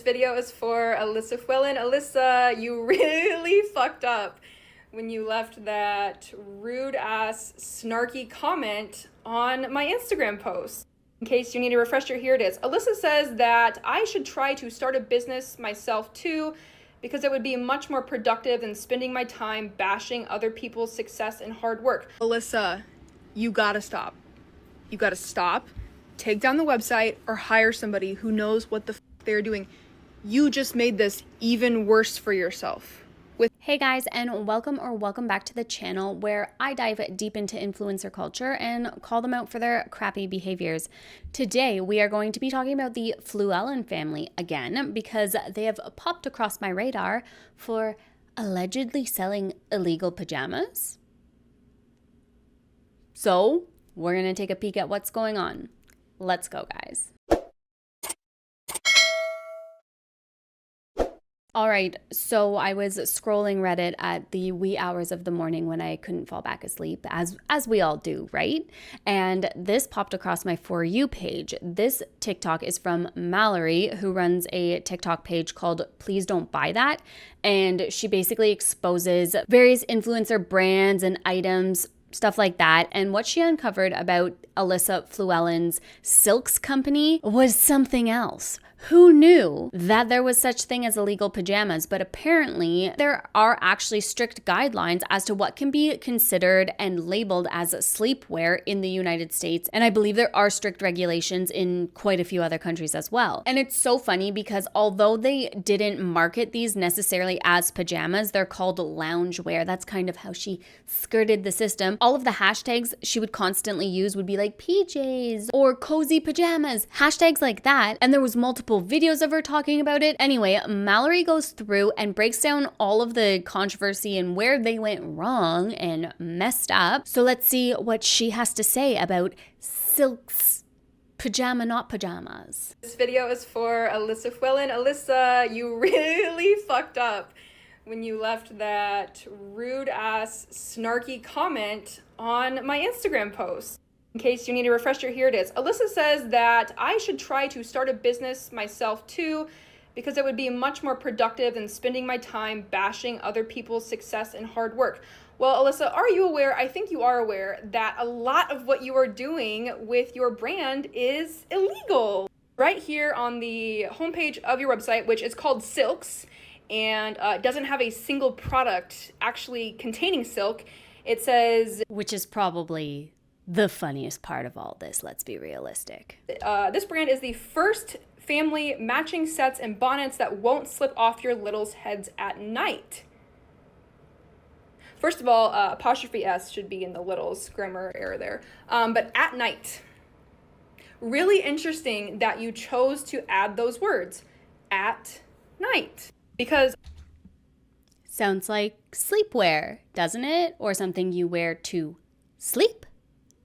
video is for Alyssa Fluellen. Alyssa, you really fucked up when you left that rude ass snarky comment on my Instagram post. In case you need a refresher, here it is. Alyssa says that I should try to start a business myself too, because it would be much more productive than spending my time bashing other people's success and hard work. Alyssa, you gotta stop. You gotta stop, take down the website, or hire somebody who knows what the they're doing. You just made this even worse for yourself. Hey guys, and welcome back to the channel where I dive deep into influencer culture and call them out for their crappy behaviors. Today, we are going to be talking about the Fluellen family again because they have popped across my radar for allegedly selling illegal pajamas. So, we're going to take a peek at what's going on. Let's go, guys. All right, so I was scrolling Reddit at the wee hours of the morning when I couldn't fall back asleep, as we all do, right? And this popped across my For You page. This TikTok is from Mallory, who runs a TikTok page called Please Don't Buy That. And she basically exposes various influencer brands and items, stuff like that. And what she uncovered about Alyssa Fluellen's Silks company was something else. Who knew that there was such thing as illegal pajamas? But apparently there are actually strict guidelines as to what can be considered and labeled as sleepwear in the United States. And I believe there are strict regulations in quite a few other countries as well. And it's so funny because although they didn't market these necessarily as pajamas, they're called loungewear. That's kind of how she skirted the system. All of the hashtags she would constantly use would be like PJs or cozy pajamas, hashtags like that. And there was multiple videos of her talking about it. Anyway, Mallory goes through and breaks down all of the controversy and where they went wrong and messed up. So let's see what she has to say about Silks pajama, not pajamas. This video is for Alyssa Fluellen. Alyssa, you really fucked up when you left that rude ass snarky comment on my Instagram post. In case you need a refresher, here it is. Alyssa says that I should try to start a business myself too, because it would be much more productive than spending my time bashing other people's success and hard work. Well, Alyssa, are you aware, I think you are aware, that a lot of what you are doing with your brand is illegal? Right here on the homepage of your website, which is called Silks, and doesn't have a single product actually containing silk, it says... Which is probably the funniest part of all this, let's be realistic. This brand is the first family matching sets and bonnets that won't slip off your littles' heads at night. First of all, apostrophe S should be in the littles, grammar error there. But at night. Really interesting that you chose to add those words, at night, because... Sounds like sleepwear, doesn't it? Or something you wear to sleep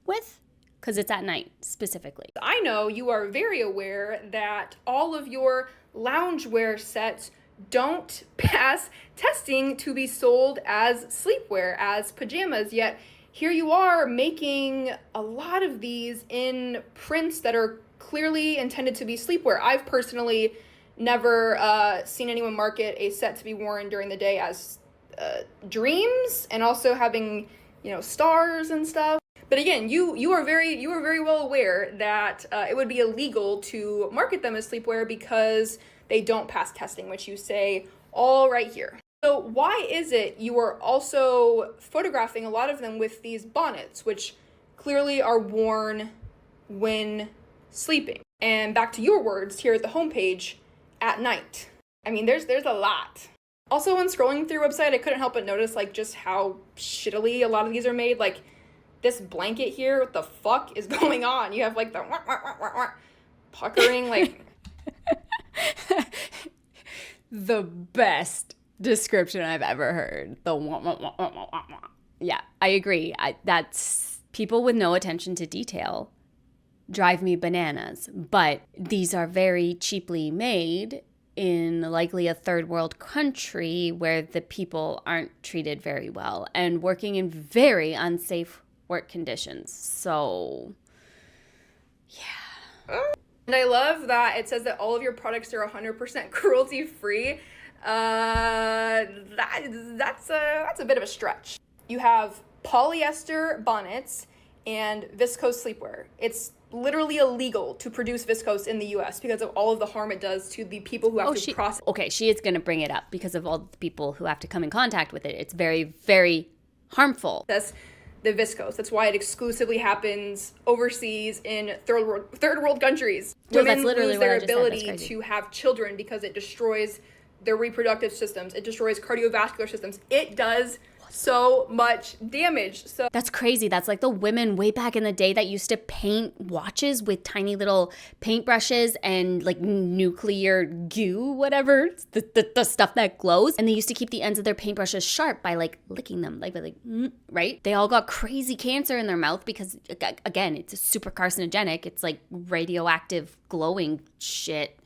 with, because it's at night specifically. I know you are very aware that all of your loungewear sets don't pass testing to be sold as sleepwear, as pajamas, yet here you are making a lot of these in prints that are clearly intended to be sleepwear. I've personally never seen anyone market a set to be worn during the day as dreams, and also having, you know, stars and stuff. But again, you are very well aware that it would be illegal to market them as sleepwear because they don't pass testing, which you say all right here. So why is it you are also photographing a lot of them with these bonnets, which clearly are worn when sleeping? And back to your words here at the homepage, at night. I mean, there's a lot. Also, when scrolling through your website, I couldn't help but notice like just how shittily a lot of these are made. Like this blanket here, what the fuck is going on? You have like the wah, wah, wah, wah, wah, puckering, like... The best description I've ever heard. The wah, wah, wah, wah, wah, wah. Yeah, I agree. That's people with no attention to detail drive me bananas. But these are very cheaply made in likely a third world country where the people aren't treated very well and working in very unsafe work conditions. So, yeah. And I love that it says that all of your products are 100% cruelty free. That's a bit of a stretch. You have polyester bonnets and viscose sleepwear. It's literally illegal to produce viscose in the US because of all of the harm it does to the people who have to process. Okay, she is going to bring it up because of all the people who have to come in contact with it. It's very, very harmful. That's the viscose. That's why it exclusively happens overseas in third world countries. Women lose their ability to have children because it destroys their reproductive systems. It destroys cardiovascular systems. It does so much damage. So that's crazy. That's like the women way back in the day that used to paint watches with tiny little paintbrushes and like nuclear goo, whatever, the stuff that glows. And they used to keep the ends of their paintbrushes sharp by like licking them, right? They all got crazy cancer in their mouth because, again, it's super carcinogenic. It's like radioactive glowing shit.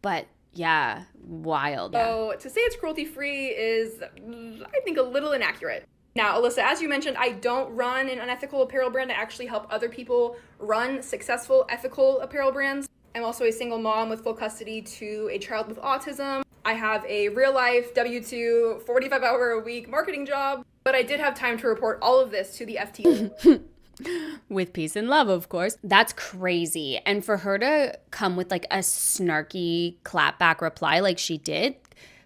But yeah, wild. So to say it's cruelty free is, I think, a little inaccurate. Now, Alyssa, as you mentioned, I don't run an unethical apparel brand. I actually help other people run successful, ethical apparel brands. I'm also a single mom with full custody to a child with autism. I have a real life W-2, 45-hour-a-week marketing job, but I did have time to report all of this to the FTC. With peace and love, of course. That's crazy. And for her to come with like a snarky clapback reply like she did,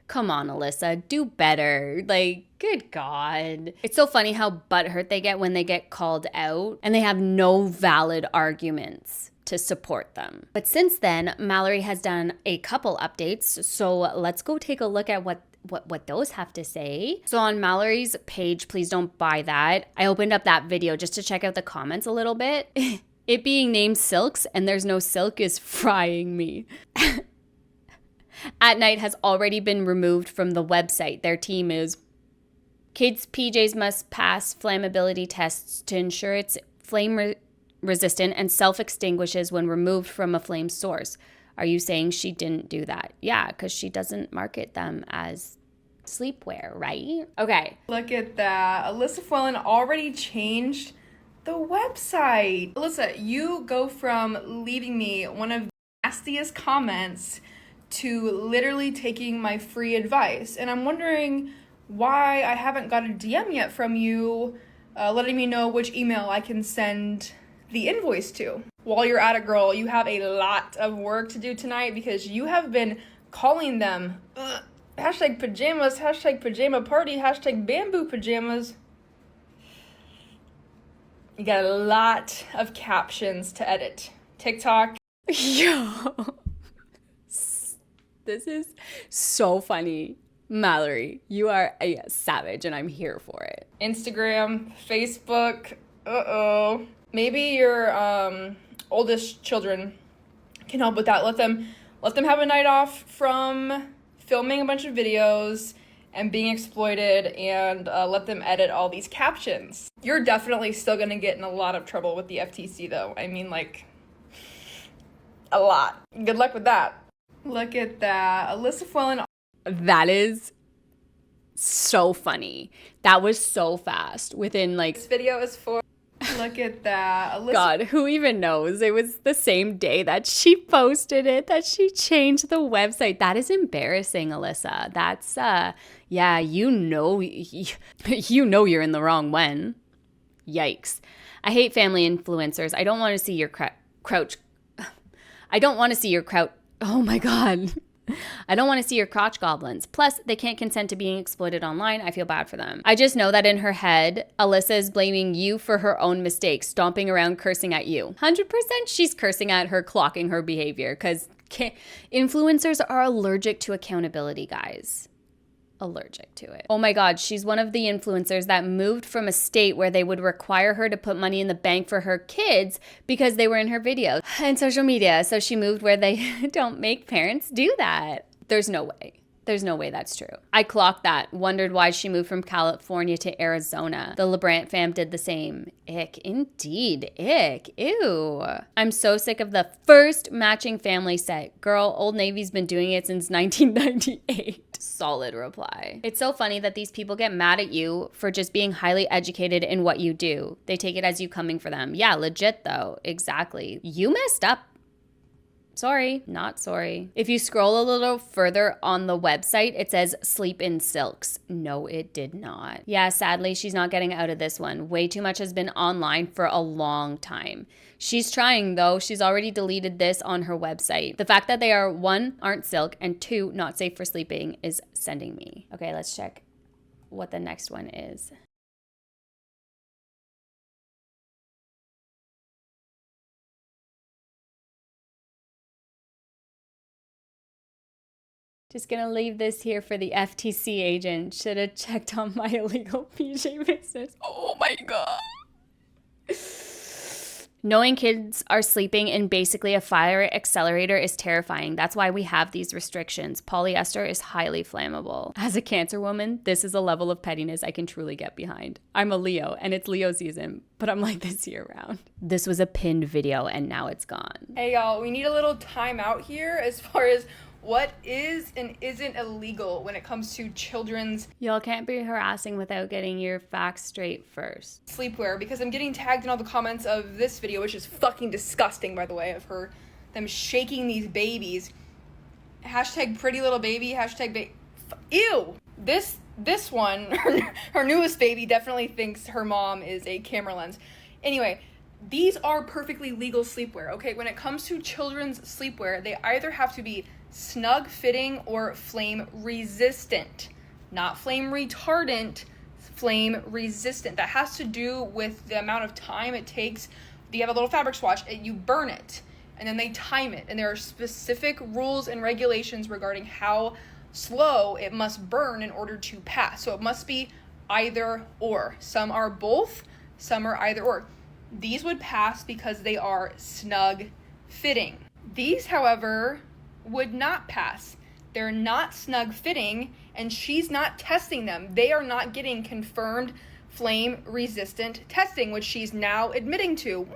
come on, Alyssa, do better. Like, good God. It's so funny how butthurt they get when they get called out and they have no valid arguments to support them. But since then, Mallory has done a couple updates. So let's go take a look at what those have to say. So on Mallory's page, Please Don't Buy That, I opened up that video just to check out the comments a little bit. It being named Silks and there's no silk is frying me. At Night has already been removed from the website. Their team is kids' PJs must pass flammability tests to ensure it's flame resistant and self-extinguishes when removed from a flame source. Are you saying she didn't do that? Yeah, because she doesn't market them as sleepwear, right? Okay. Look at that. Alyssa Fluellen already changed the website. Alyssa, you go from leaving me one of the nastiest comments to literally taking my free advice. And I'm wondering why I haven't got a DM yet from you letting me know which email I can send the invoice to. While you're at it, girl, you have a lot of work to do tonight because you have been calling them hashtag pajamas, hashtag pajama party, hashtag bamboo pajamas. You got a lot of captions to edit. TikTok. Yo. This is so funny. Mallory, you are a savage and I'm here for it. Instagram, Facebook. Uh-oh. Maybe your oldest children can help with that. Let them have a night off from filming a bunch of videos and being exploited, and let them edit all these captions. You're definitely still gonna get in a lot of trouble with the FTC though. I mean, like, a lot. Good luck with that. Look at that. Alyssa Fluellen. That is so funny. That was so fast. Within like... This video is for... Look at that. Alyssa. God, who even knows? It was the same day that she posted it, that she changed the website. That is embarrassing, Alyssa. That's, yeah, you know you're in the wrong when. Yikes. I hate family influencers. I don't want to see your crouch. I don't want to see your crouch. Oh my God. I don't want to see your crotch goblins. Plus, they can't consent to being exploited online. I feel bad for them. I just know that in her head, Alyssa is blaming you for her own mistakes, stomping around cursing at you. 100% she's cursing at her, clocking her behavior, because influencers are allergic to accountability, guys. Allergic to it. Oh my God, she's one of the influencers that moved from a state where they would require her to put money in the bank for her kids because they were in her videos and social media. So she moved where they don't make parents do that. There's no way. There's no way that's true. I clocked that. Wondered why she moved from California to Arizona. The LeBrant fam did the same. Ick. Indeed. Ick. Ew. I'm so sick of the first matching family set. Girl, Old Navy's been doing it since 1998. Solid reply. It's so funny that these people get mad at you for just being highly educated in what you do. They take it as you coming for them. Yeah, legit though. Exactly. You messed up. Sorry, not sorry. If you scroll a little further on the website, it says sleep in silks. No, it did not. Yeah, sadly, she's not getting out of this one. Way too much has been online for a long time. She's trying though. She's already deleted this on her website. The fact that they are 1, aren't silk, and 2, not safe for sleeping is sending me. Okay, let's check what the next one is. Just gonna leave this here for the FTC agent. Should have checked on my illegal PJ business. Oh my God. Knowing kids are sleeping in basically a fire accelerator is terrifying. That's why we have these restrictions. Polyester is highly flammable. As a Cancer woman, this is a level of pettiness I can truly get behind. I'm a Leo and it's Leo season, but I'm like this year round. This was a pinned video and now it's gone. Hey y'all, we need a little time out here as far as what is and isn't illegal when it comes to children's Y'all can't be harassing without getting your facts straight first. sleepwear, because I'm getting tagged in all the comments of this video, which is fucking disgusting, by the way, of them shaking these babies. Hashtag pretty little baby, hashtag ew. This one, her newest baby definitely thinks her mom is a camera lens. Anyway, these are perfectly legal sleepwear, okay? When it comes to children's sleepwear, they either have to be snug fitting or flame resistant. Not flame retardant, flame resistant. That has to do with the amount of time it takes. You have a little fabric swatch, you burn it, and then they time it. And there are specific rules and regulations regarding how slow it must burn in order to pass. So it must be either or. Some are both, some are either or. These would pass because they are snug fitting. These, however, would not pass. They're not snug fitting, and she's not testing them. They are not getting confirmed flame resistant testing, which she's now admitting to.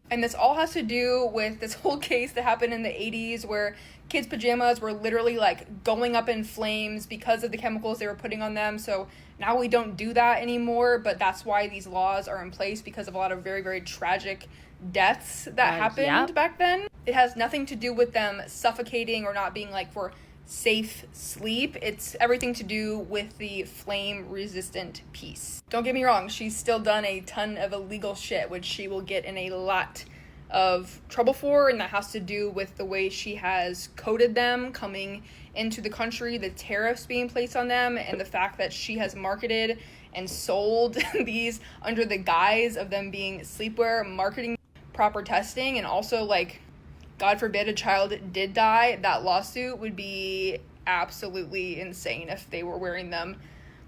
And this all has to do with this whole case that happened in the 80s where kids' pajamas were literally like going up in flames because of the chemicals they were putting on them. So now we don't do that anymore, but that's why these laws are in place, because of a lot of very, very tragic deaths that happened back then. It has nothing to do with them suffocating or not being like for safe sleep. It's everything to do with the flame resistant piece. Don't get me wrong, she's still done a ton of illegal shit, which she will get in a lot of trouble for, and that has to do with the way she has coded them coming into the country, the tariffs being placed on them, and the fact that she has marketed and sold these under the guise of them being sleepwear, marketing proper testing, and also, like, God forbid a child did die, that lawsuit would be absolutely insane if they were wearing them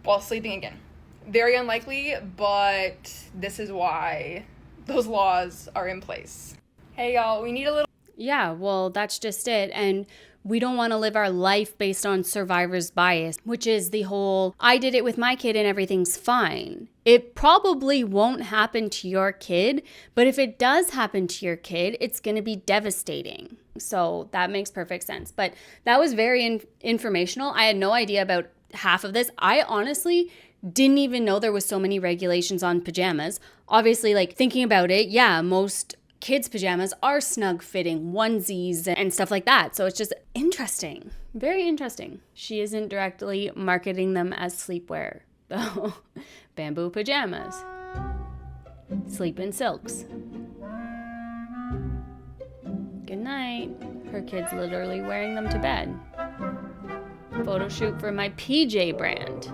while sleeping again. Very unlikely, but this is why those laws are in place. Hey y'all, we need a little... Yeah, well, that's just it. And we don't want to live our life based on survivor's bias, which is the whole, I did it with my kid and everything's fine. It probably won't happen to your kid, but if it does happen to your kid, it's going to be devastating. So that makes perfect sense. But that was very informational. I had no idea about half of this. I honestly didn't even know there was so many regulations on pajamas. Obviously, like, thinking about it, yeah, most kids' pajamas are snug fitting, onesies and stuff like that. So it's just interesting. Very interesting. She isn't directly marketing them as sleepwear, though. Bamboo pajamas. Sleep in silks. Good night. Her kid's literally wearing them to bed. Photo shoot for my PJ brand.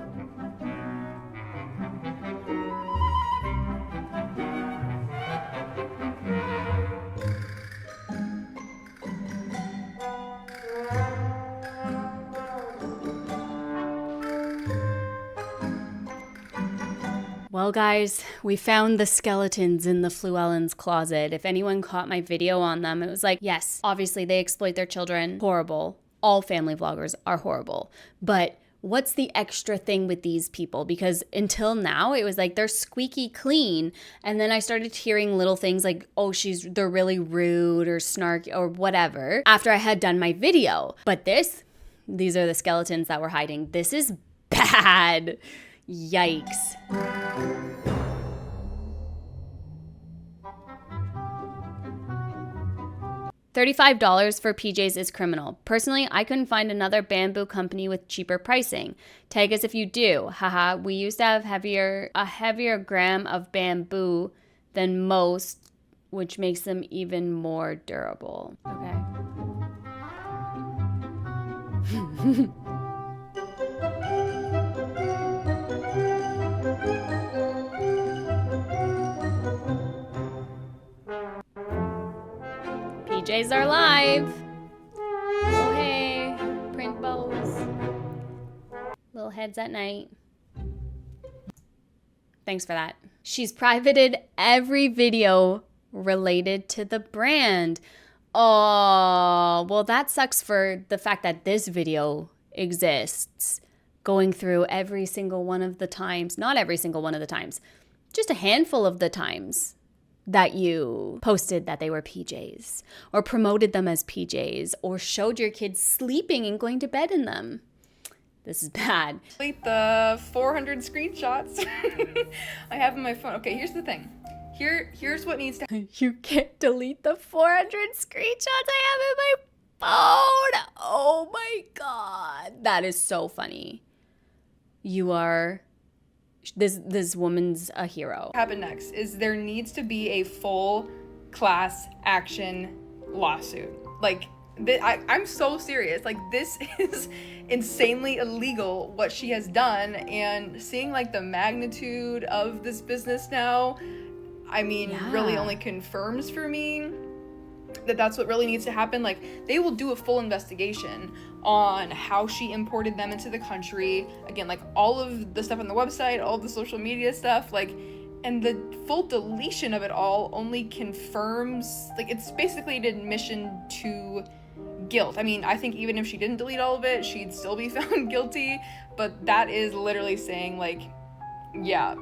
Well, guys, we found the skeletons in the Fluellen's closet. If anyone caught my video on them, it was like, yes, obviously they exploit their children. Horrible. All family vloggers are horrible. But what's the extra thing with these people? Because until now, it was like they're squeaky clean. And then I started hearing little things like, oh, they're really rude or snarky or whatever after I had done my video. But these are the skeletons that were hiding. This is bad. Yikes. $35 for PJs is criminal. Personally, I couldn't find another bamboo company with cheaper pricing. Tag us if you do. Haha, we used to have a heavier gram of bamboo than most, which makes them even more durable. Okay. PJs are live. Oh, hey, print bows. Little heads at night. Thanks for that. She's privated every video related to the brand. Oh, well, that sucks for the fact that this video exists. Going through every single one of the times, not every single one of the times, just a handful of the times that you posted that they were PJs or promoted them as PJs or showed your kids sleeping and going to bed in them. This is bad. Delete the 400 screenshots I have on my phone. Okay, here's the thing. Here's what needs to You can't delete the 400 screenshots I have in my phone. Oh my God. That is so funny. You are... This woman's a hero. happen next is there needs to be a full class action lawsuit. Like, I'm so serious. Like, this is insanely illegal what she has done, and seeing like the magnitude of this business now, I mean, really only confirms for me that that's what really needs to happen. Like, they will do a full investigation on how she imported them into the country. Again, like all of the stuff on the website, all of the social media stuff, like, and the full deletion of it all only confirms, like, it's basically an admission to guilt. I mean, I think even if she didn't delete all of it, she'd still be found guilty, but that is literally saying, like, yeah,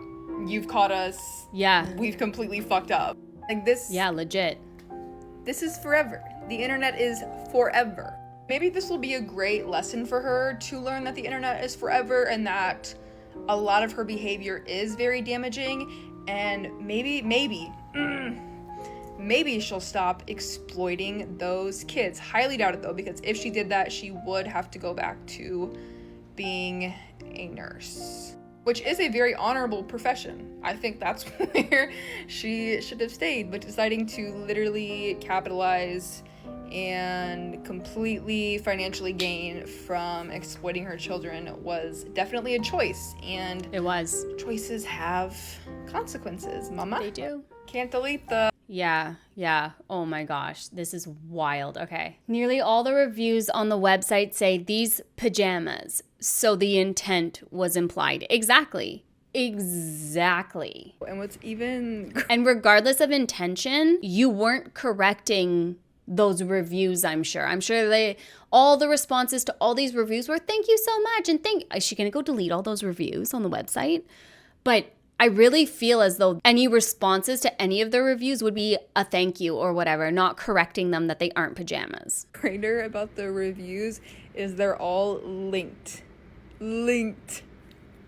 you've caught us. Yeah. We've completely fucked up. Like, this. Yeah, legit. This is forever. The internet is forever. Maybe this will be a great lesson for her to learn that the internet is forever and that a lot of her behavior is very damaging, and maybe she'll stop exploiting those kids. Highly doubt it though, because if she did that, she would have to go back to being a nurse, which is a very honorable profession. I think that's where she should have stayed, but deciding to literally capitalize and completely financially gain from exploiting her children was definitely a choice, and It was. choices have consequences, mama. They do. Can't delete the... Yeah. Oh my gosh, this is wild. Okay. Nearly all the reviews on the website say these pajamas, so the intent was implied. Exactly. And what's even... And regardless of intention, you weren't correcting those reviews, I'm sure. I'm sure all the responses to all these reviews were, thank you so much, and is she gonna go delete all those reviews on the website? But I really feel as though any responses to any of the reviews would be a thank you or whatever, not correcting them that they aren't pajamas. Greater about the reviews is they're all linked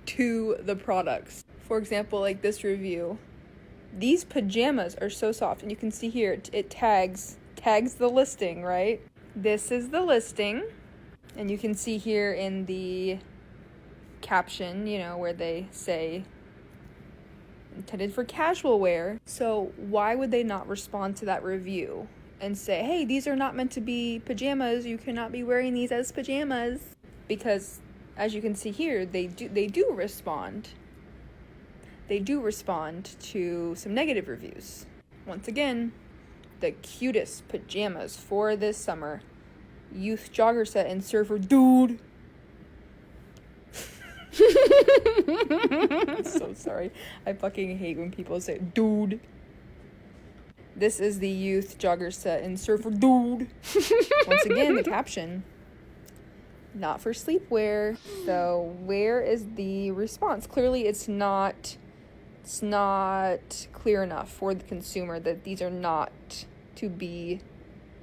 to the products. For example, like this review, these pajamas are so soft, and you can see here it tags the listing, right? This is the listing, and you can see here in the caption, where they say intended for casual wear. So why would they not respond to that review and say, hey, these are not meant to be pajamas, you cannot be wearing these as pajamas? Because as you can see here, they do respond to some negative reviews. Once again, the cutest pajamas for this summer. Youth jogger set and surfer dude. I'm so sorry. I fucking hate when people say dude. This is the youth jogger set and surfer dude. Once again, the caption, not for sleepwear. So where is the response? Clearly it's not clear enough for the consumer that these are not to be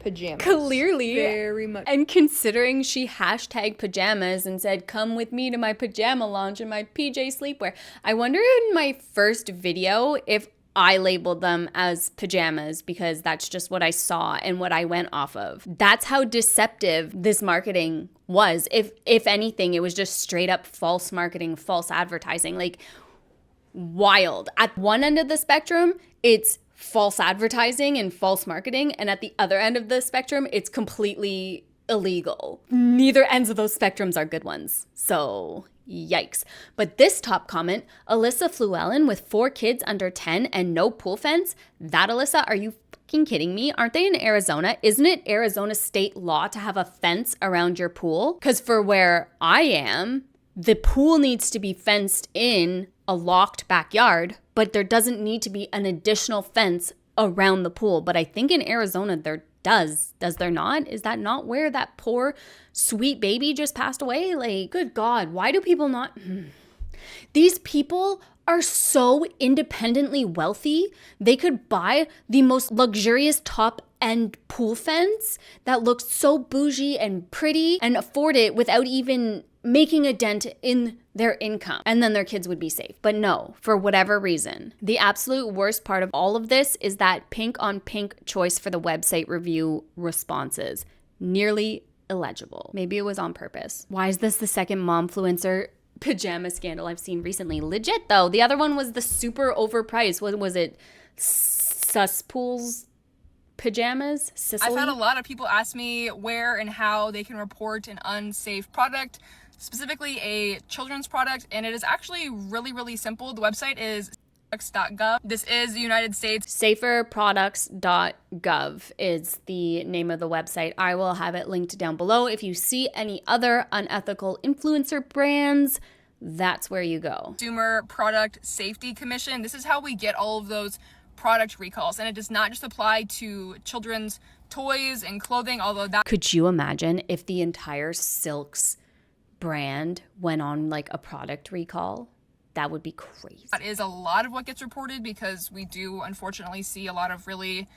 pajamas. Clearly. Very much. And considering she hashtag pajamas and said, come with me to my pajama lounge in my PJ sleepwear. I wonder in my first video if I labeled them as pajamas because that's just what I saw and what I went off of. That's how deceptive this marketing was. If anything, it was just straight up false marketing, false advertising, like wild. At one end of the spectrum, it's false advertising and false marketing. And at the other end of the spectrum, it's completely illegal. Neither ends of those spectrums are good ones. So yikes. But this top comment, Alyssa Fluellen with 4 kids under 10 and no pool fence. That Alyssa, are you fucking kidding me? Aren't they in Arizona? Isn't it Arizona state law to have a fence around your pool? Because for where I am, the pool needs to be fenced in a locked backyard, but there doesn't need to be an additional fence around the pool. But I think in Arizona there does there not? Is that not where that poor sweet baby just passed away? Like, good God, why do people not? These people are so independently wealthy. They could buy the most luxurious top end pool fence that looks so bougie and pretty and afford it without even making a dent in their income, and then their kids would be safe. But no, for whatever reason, the absolute worst part of all of this is that pink on pink choice for the website review responses. Nearly illegible. Maybe it was on purpose. Why is this the second momfluencer pajama scandal I've seen recently? Legit though, the other one was the super overpriced. What was it? Suspool's pajamas? Sicily? I've had a lot of people ask me where and how they can report an unsafe product, specifically a children's product, and it is actually really, really simple. The website is saferproducts.gov. This is the United States. Saferproducts.gov is the name of the website. I will have it linked down below. If you see any other unethical influencer brands, that's where you go. Consumer Product Safety Commission. This is how we get all of those product recalls, and it does not just apply to children's toys and clothing, although that... Could you imagine if the entire Silks brand went on like a product recall? That would be crazy. That is a lot of what gets reported, because we do unfortunately see a lot of really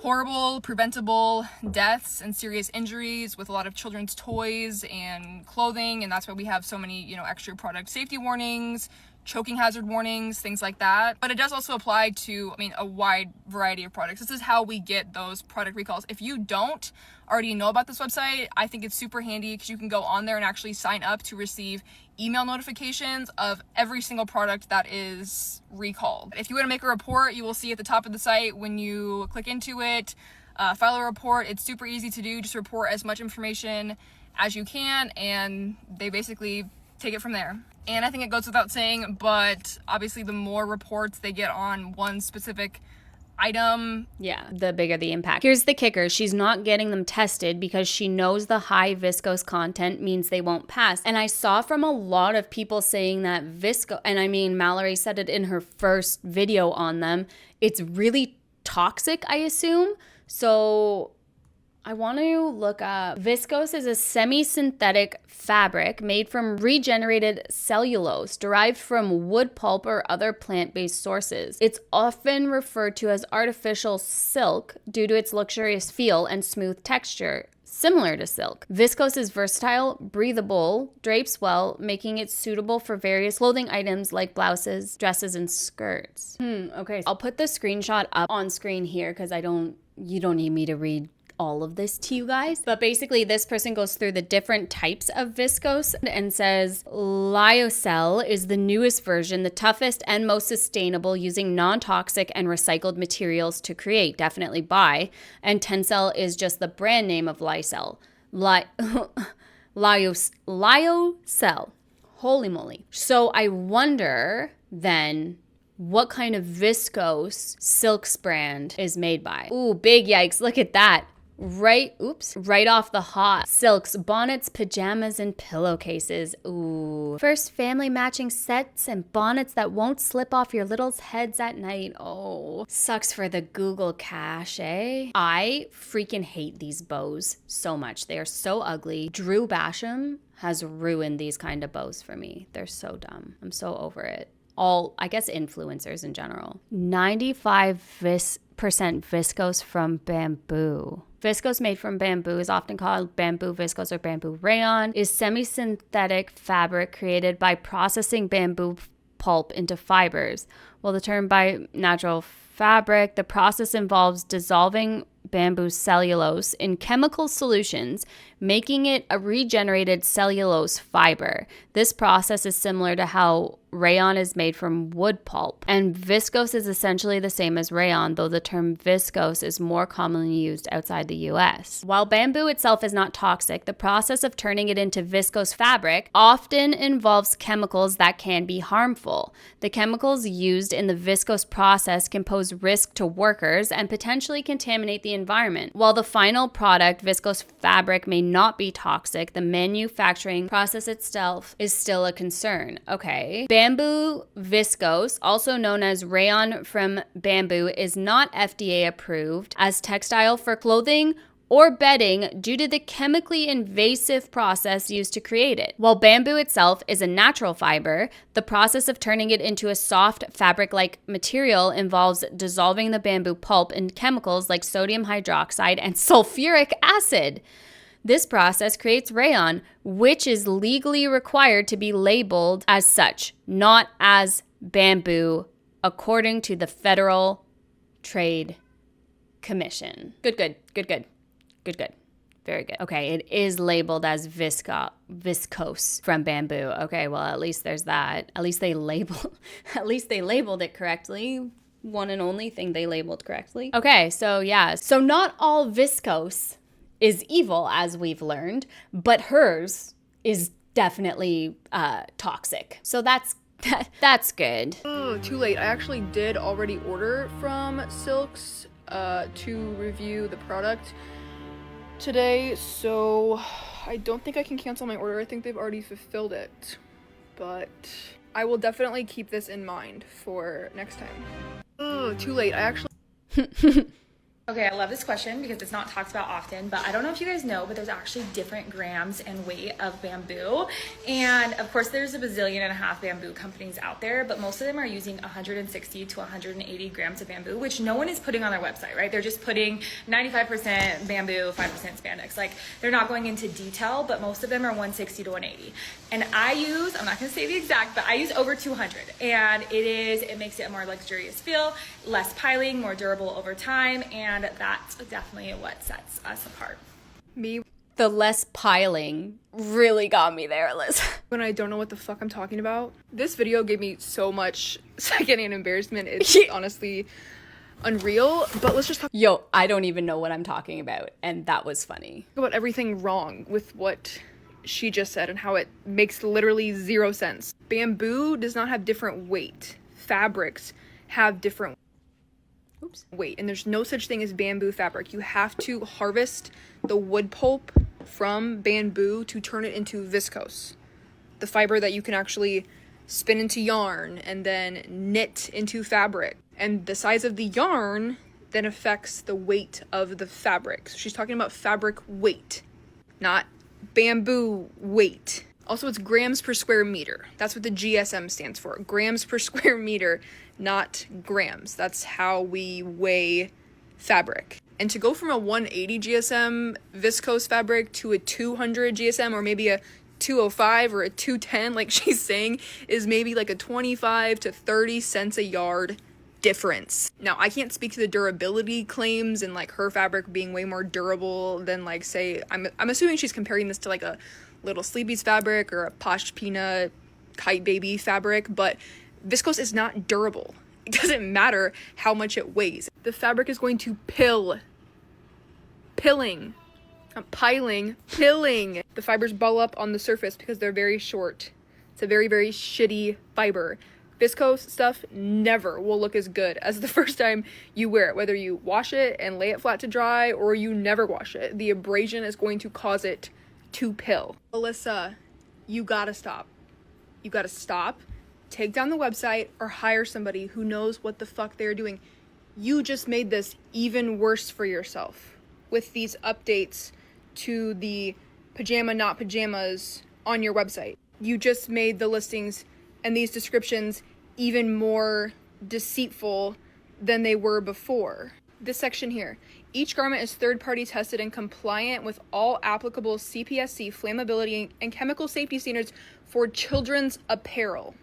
horrible, preventable deaths and serious injuries with a lot of children's toys and clothing, and that's why we have so many, extra product safety warnings, choking hazard warnings, things like that. But it does also apply to, a wide variety of products. This is how we get those product recalls. If you don't already know about this website, I think it's super handy, because you can go on there and actually sign up to receive email notifications of every single product that is recalled. If you want to make a report, you will see at the top of the site when you click into it, file a report. It's super easy to do. Just report as much information as you can, and they basically take it from there. And I think it goes without saying, but obviously the more reports they get on one specific item, the bigger the impact. Here's the kicker. She's not getting them tested because she knows the high viscose content means they won't pass. And I saw from a lot of people saying that viscose, and Mallory said it in her first video on them, it's really toxic, I assume. So I want to look up. Viscose is a semi-synthetic fabric made from regenerated cellulose derived from wood pulp or other plant-based sources. It's often referred to as artificial silk due to its luxurious feel and smooth texture, similar to silk. Viscose is versatile, breathable, drapes well, making it suitable for various clothing items like blouses, dresses, and skirts. Okay. I'll put the screenshot up on screen here because you don't need me to read all of this to you guys. But basically this person goes through the different types of viscose and says Lyocell is the newest version, the toughest and most sustainable, using non-toxic and recycled materials to create. Definitely buy. And Tencel is just the brand name of Lyocell. Lyocell. Holy moly. So I wonder then what kind of viscose Silks brand is made by. Ooh, big yikes. Look at that. Right off the hot. Silks, bonnets, pajamas, and pillowcases. Ooh. First family matching sets and bonnets that won't slip off your littles' heads at night. Oh, sucks for the Google cache, eh? I freaking hate these bows so much. They are so ugly. Drew Basham has ruined these kind of bows for me. They're so dumb. I'm so over it. I guess influencers in general. 95% viscose from bamboo. Viscose made from bamboo is often called bamboo viscose or bamboo rayon, is semi-synthetic fabric created by processing bamboo pulp into fibers. Well, the term by natural fabric, the process involves dissolving bamboo cellulose in chemical solutions, making it a regenerated cellulose fiber. This process is similar to how rayon is made from wood pulp. And viscose is essentially the same as rayon, though the term viscose is more commonly used outside the US. While bamboo itself is not toxic, the process of turning it into viscose fabric often involves chemicals that can be harmful. The chemicals used in the viscose process can pose risk to workers and potentially contaminate the environment. While the final product, viscose fabric, may not be toxic, the manufacturing process itself is still a concern. Okay. Bamboo viscose, also known as rayon from bamboo, is not FDA approved as textile for clothing or bedding due to the chemically invasive process used to create it. While bamboo itself is a natural fiber, the process of turning it into a soft fabric-like material involves dissolving the bamboo pulp in chemicals like sodium hydroxide and sulfuric acid. This process creates rayon, which is legally required to be labeled as such, not as bamboo, according to the Federal Trade Commission. Good. Very good. Okay, it is labeled as viscose from bamboo. Okay, well, at least there's that. At least they labeled it correctly. One and only thing they labeled correctly. Okay, so yeah. So not all viscose is evil, as we've learned, but hers is definitely toxic. So that's good. Oh, too late. I actually did already order from Silks to review the product today, so I don't think I can cancel my order. I think they've already fulfilled it, but I will definitely keep this in mind for next time. Oh, too late. I actually Okay, I love this question because it's not talked about often, but I don't know if you guys know, but there's actually different grams and weight of bamboo. And of course, there's a bazillion and a half bamboo companies out there, but most of them are using 160 to 180 grams of bamboo, which no one is putting on their website, right? They're just putting 95% bamboo, 5% spandex. Like, they're not going into detail, but most of them are 160 to 180. And I use, I'm not gonna say the exact, but I use over 200. And it makes it a more luxurious feel, less piling, more durable over time, and that's definitely what sets us apart. The less piling really got me there, Alyssa. When I don't know what the fuck I'm talking about. This video gave me so much secondhand embarrassment. It's honestly unreal, but let's just talk Yo, I don't even know what I'm talking about, and that was funny. about everything wrong with what she just said and how it makes literally zero sense. Bamboo does not have different weight. Fabrics have different weight, and there's no such thing as bamboo fabric. You have to harvest the wood pulp from bamboo to turn it into viscose, the fiber that you can actually spin into yarn and then knit into fabric. And the size of the yarn then affects the weight of the fabric. So she's talking about fabric weight, not bamboo weight. Also, it's grams per square meter. That's what the GSM stands for. Grams per square meter, not grams. That's how we weigh fabric. And to go from a 180 GSM viscose fabric to a 200 GSM, or maybe a 205 or a 210, like she's saying, is maybe like a 25 to 30 cents a yard difference. Now, I can't speak to the durability claims and like her fabric being way more durable than, like, say, I'm assuming she's comparing this to like a Little Sleepy's fabric or a Pashmina Kite Baby fabric, but viscose is not durable. It doesn't matter how much it weighs. The fabric is going to pilling. The fibers ball up on the surface because they're very short. It's a very, very shitty fiber. Viscose stuff never will look as good as the first time you wear it, whether you wash it and lay it flat to dry or you never wash it. The abrasion is going to cause it to pill. Alyssa, you gotta stop. You gotta stop, take down the website, or hire somebody who knows what the fuck they're doing. You just made this even worse for yourself with these updates to the pajama not pajamas on your website. You just made the listings and these descriptions even more deceitful than they were before. This section here. Each garment is third-party tested and compliant with all applicable CPSC, flammability, and chemical safety standards for children's apparel.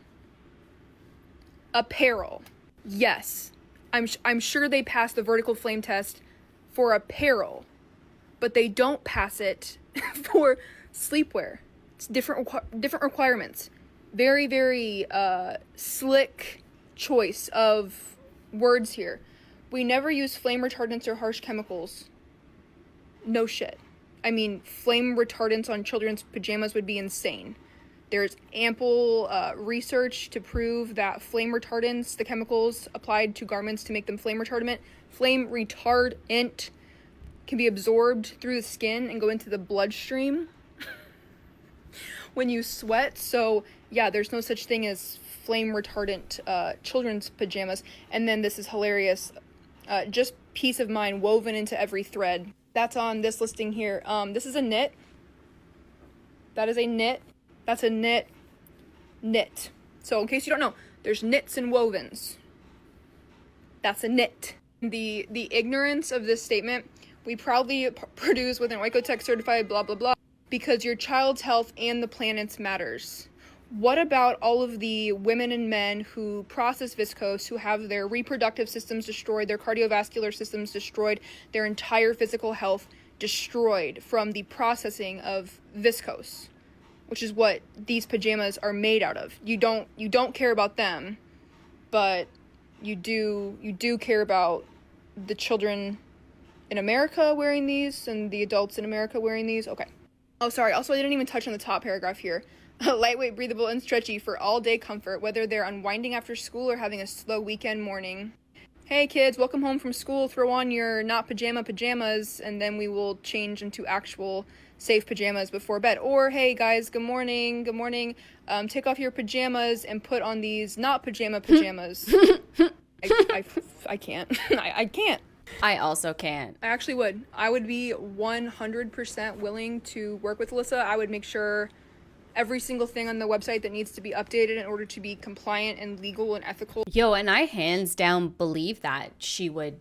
Apparel. yes, I'm sure they pass the vertical flame test for apparel, but they don't pass it for sleepwear. It's different requirements. Very, very slick choice of words here. We never use flame retardants or harsh chemicals. No shit. I mean, flame retardants on children's pajamas would be insane. There's ample research to prove that flame retardants, the chemicals applied to garments to make them flame retardant, can be absorbed through the skin and go into the bloodstream when you sweat. So yeah, there's no such thing as flame retardant children's pajamas. And then this is hilarious. Just peace of mind woven into every thread. That's on this listing here. This is a knit. That is a knit. That's a knit. So in case you don't know, there's knits and wovens. That's a knit. The ignorance of this statement, we proudly produce with an Ecotech certified blah blah blah because your child's health and the planet's matters. What about all of the women and men who process viscose, who have their reproductive systems destroyed, their cardiovascular systems destroyed, their entire physical health destroyed from the processing of viscose, which is what these pajamas are made out of. You don't care about them, but you do care about the children in America wearing these and the adults in America wearing these. Okay. Oh, sorry. Also, I didn't even touch on the top paragraph here. Lightweight, breathable, and stretchy for all-day comfort, whether they're unwinding after school or having a slow weekend morning. Hey kids, welcome home from school. Throw on your not pajamas, and then we will change into actual safe pajamas before bed. Or hey guys, good morning. Take off your pajamas and put on these not pajamas. I can't. I can't. I also can't. I actually would. I would be 100% willing to work with Alyssa. I would make sure every single thing on the website that needs to be updated in order to be compliant and legal and ethical. Yo, and I hands down believe that she would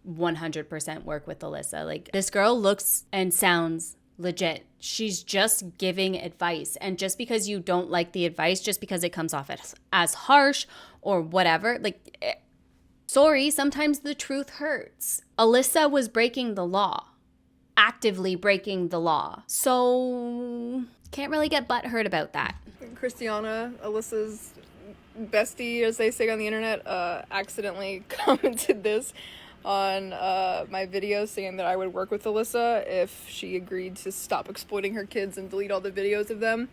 100% work with Alyssa. Like, this girl looks and sounds legit. She's just giving advice. And just because you don't like the advice, just because it comes off as harsh or whatever, like, sorry, sometimes the truth hurts. Alyssa was breaking the law. Actively breaking the law. So can't really get butthurt about that. Christiana, Alyssa's bestie, as they say on the internet, accidentally commented this on my video saying that I would work with Alyssa if she agreed to stop exploiting her kids and delete all the videos of them.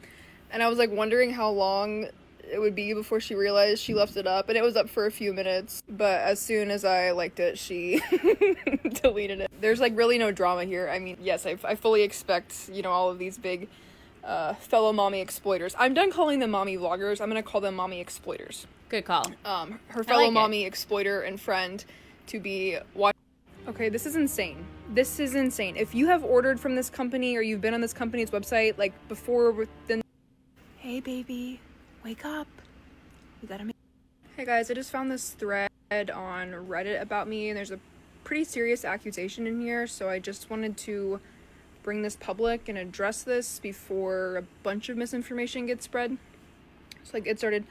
And I was like wondering how long it would be before she realized she left it up, and it was up for a few minutes, but as soon as I liked it, she deleted it. There's like really no drama here. I mean, yes, I fully expect, you know, all of these big fellow mommy exploiters. I'm done calling them mommy vloggers. I'm gonna call them mommy exploiters. Good call. Her fellow mommy exploiter and friend to be watching. Okay, this is insane. This is insane. If you have ordered from this company or you've been on this company's website like before within. Hey baby, wake up. We gotta make. Hey guys, I just found this thread on Reddit about me, and there's a pretty serious accusation in here, so I just wanted to bring this public and address this before a bunch of misinformation gets spread. So like, it started,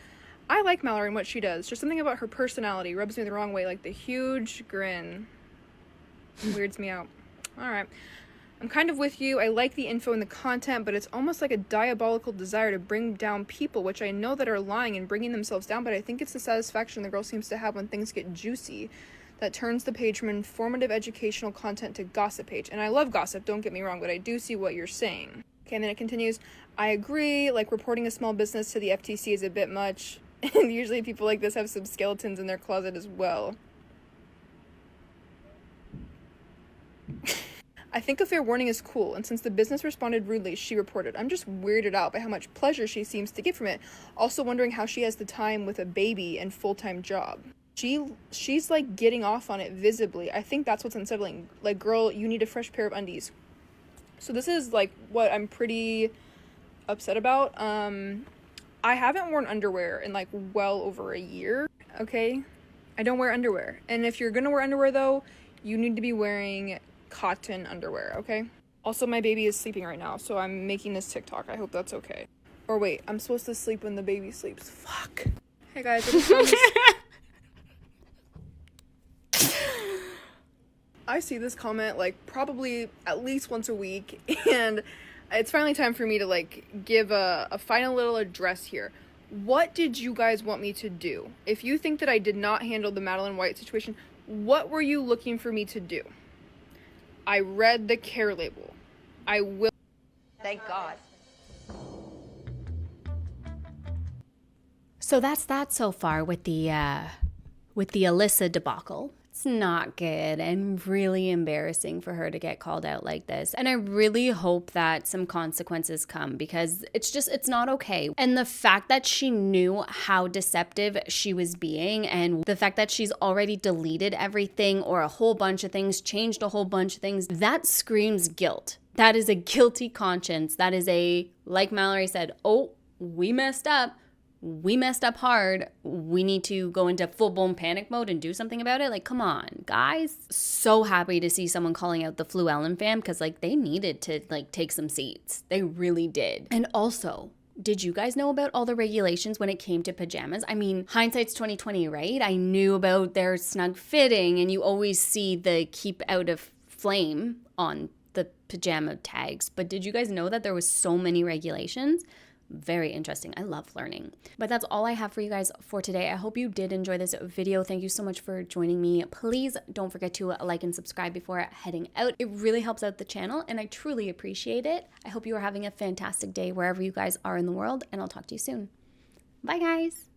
I like Mallory and what she does. Just something about her personality rubs me the wrong way, like the huge grin weirds me out. Alright. I'm kind of with you. I like the info and the content, but it's almost like a diabolical desire to bring down people, which I know that are lying and bringing themselves down, but I think it's the satisfaction the girl seems to have when things get juicy that turns the page from informative educational content to gossip page. And I love gossip, don't get me wrong, but I do see what you're saying. Okay, and then it continues, I agree, like reporting a small business to the FTC is a bit much, and usually people like this have some skeletons in their closet as well. I think a fair warning is cool, and since the business responded rudely, she reported. I'm just weirded out by how much pleasure she seems to get from it. Also wondering how she has the time with a baby and full-time job. She's like getting off on it visibly. I think that's what's unsettling. Like, girl, you need a fresh pair of undies. So this is like what I'm pretty upset about. I haven't worn underwear in like well over a year, okay? I don't wear underwear. And if you're gonna wear underwear though, you need to be wearing cotton underwear, okay? Also, my baby is sleeping right now, so I'm making this TikTok. I hope that's okay. Or wait, I'm supposed to sleep when the baby sleeps. Fuck. Hey guys, I just found this. I see this comment like probably at least once a week, and it's finally time for me to like give a final little address here. What did you guys want me to do? If you think that I did not handle the Madeline White situation, what were you looking for me to do? I read the care label. I will. Thank God. So that's that so far with the Alyssa debacle. It's not good and really embarrassing for her to get called out like this. And I really hope that some consequences come, because it's not okay. And the fact that she knew how deceptive she was being, and the fact that she's already deleted everything or a whole bunch of things, changed a whole bunch of things, that screams guilt. That is a guilty conscience. That is a, like Mallory said, oh, we messed up. We messed up hard. We need to go into full-blown panic mode and do something about it. Like, come on, guys. So happy to see someone calling out the Fluellen fam, because like they needed to like take some seats. They really did. And also, did you guys know about all the regulations when it came to pajamas? I mean, hindsight's 2020, right? I knew about their snug fitting, and you always see the keep out of flame on the pajama tags. But did you guys know that there was so many regulations? Very interesting. I love learning. But that's all I have for you guys for today. I hope you did enjoy this video. Thank you so much for joining me. Please don't forget to like and subscribe before heading out. It really helps out the channel, and I truly appreciate it. I hope you are having a fantastic day wherever you guys are in the world, and I'll talk to you soon. Bye, guys.